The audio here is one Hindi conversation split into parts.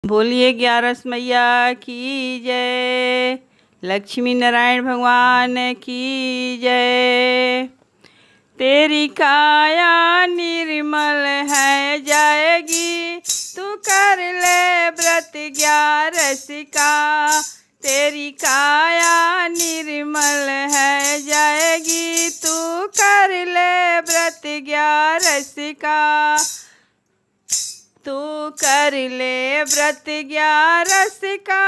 बोलिए 11 मैया की जय। लक्ष्मी नारायण भगवान की जय। तेरी काया निर्मल है जाएगी, तू कर ले व्रत 11 का। तेरी काया निर्मल है जाएगी, तू कर ले व्रत 11 का। तू कर ले व्रत 11 का,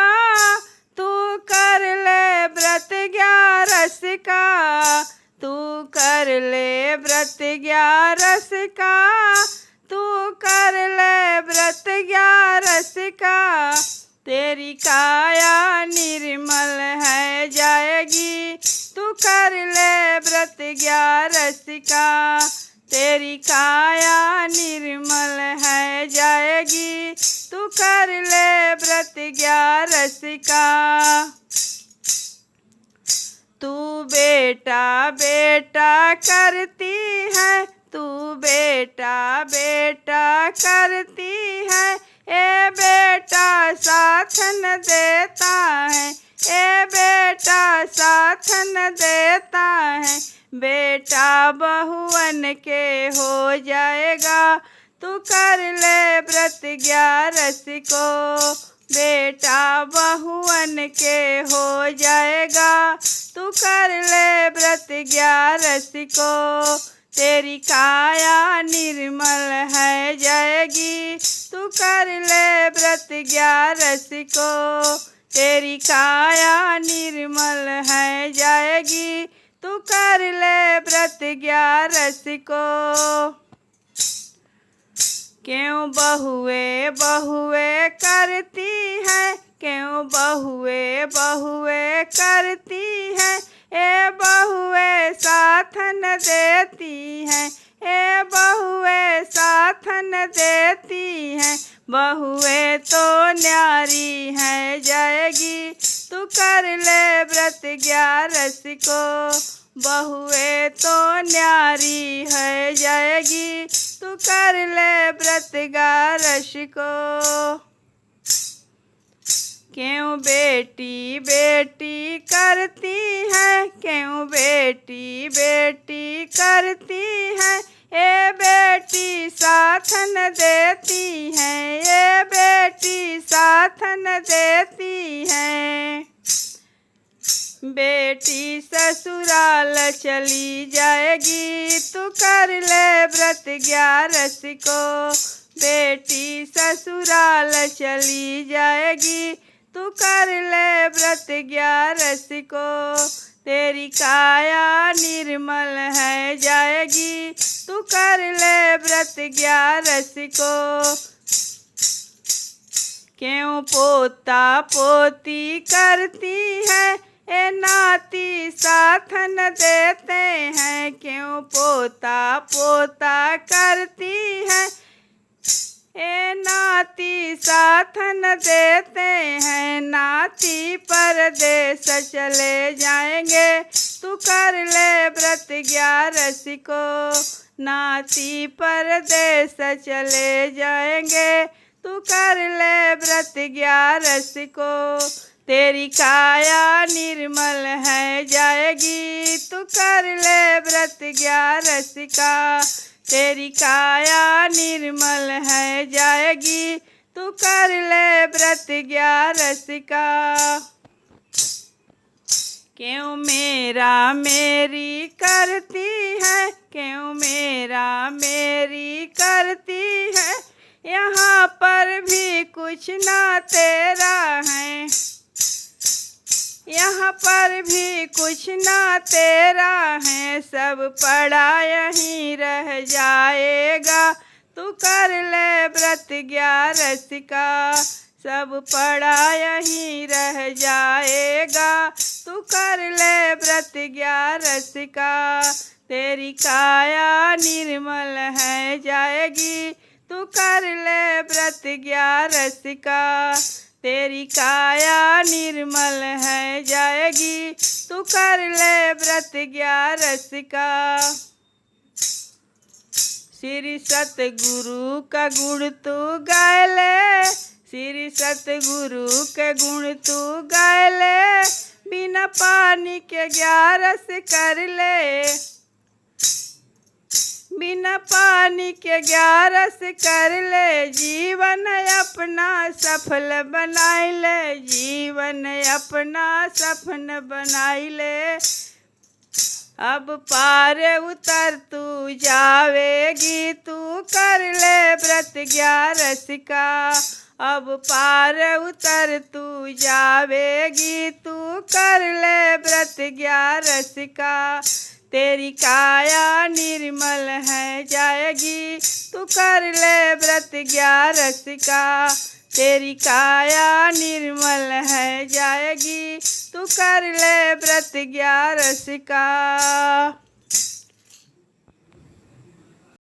तू कर ले व्रत 11 का। तू कर ले व्रत 11 का, तू कर ले व्रत 11 का। तेरी काया निर्मल है जाएगी, तू कर ले व्रत 11 का। तेरी काया निर्मल है जाएगी, तू कर ले व्रत 11 का। तू बेटा बेटा करती है, तू बेटा बेटा करती है। ए बेटा साथ न देता है, ए बेटा साथ न देता है। बेटा बहुवन के हो जाएगा, तू कर ले व्रत 11 को। बेटा बहुवन के हो जाएगा, तू कर ले व्रत 11 को। तेरी काया निर्मल है जाएगी, तू कर ले व्रत 11 को। तेरी काया निर्मल है जाएगी, तू कर ले व्रत 11 को। क्यों बहुए बहुए करती है, क्यों बहुए बहुए करती है। ए बहुए साथ न देती हैं, ए बहुए साथ न देती हैं। बहुए तो न्यारी है जाएगी, तू कर ले व्रत 11 को। बहुए तो न्यारी है जाएगी, तू कर ले व्रत 11 को। क्यों बेटी बेटी करती है, क्यों बेटी बेटी करती है। ए बेटी साथ न देती है, ए बेटी साथ न देती है। बेटी ससुराल चली जाएगी, तू कर ले व्रत 11 को। बेटी ससुराल चली जाएगी, तू कर ले व्रत 11 को। तेरी काया निर्मल है जाएगी, तू कर ले व्रत 11 को। क्यों पोता पोती करती है, ए नाती साथ न देते हैं। क्यों पोता पोता करती है, ए नाती साथ न देते हैं। नाती परदेस चले जाएंगे, तू कर ले व्रत 11 को। नाती परदेस चले जाएंगे, तू कर ले व्रत 11 को। तेरी काया निर्मल है जाएगी, तू कर ले व्रत 11 का। तेरी काया निर्मल है जाएगी, तू कर ले व्रत 11 का। क्यों मेरा मेरी करती है, क्यों मेरा मेरी करती है। यहाँ पर भी कुछ ना तेरा है, यहाँ पर भी कुछ ना तेरा है। सब पड़ा यहीं रह जाएगा, तू कर ले व्रत 11 का। सब पड़ा यहीं रह जाएगा, तू कर ले व्रत 11 का। तेरी काया निर्मल है जाएगी, तू कर ले व्रत 11 का। तेरी काया निर्मल है जाएगी, तू कर ले व्रत 11 का। श्री सतगुरु का गुण तू गाय ले, श्री सतगुरु के गुण तू गा ले, बिना पानी के 11 कर ले, बिना पानी के 11 कर ले, जीवन अपना सफल बनाई ले, जीवन अपना सफल बनाई ले। अब पार उतर तू जावेगी, तू कर ले व्रत 11 का। अब पार उतर तू जावेगी, तू कर ले व्रत 11 का। तेरी काया निर्मल है जाएगी, तू कर ले व्रत 11 का। तेरी काया निर्मल है जाएगी, तू कर ले व्रत 11 का।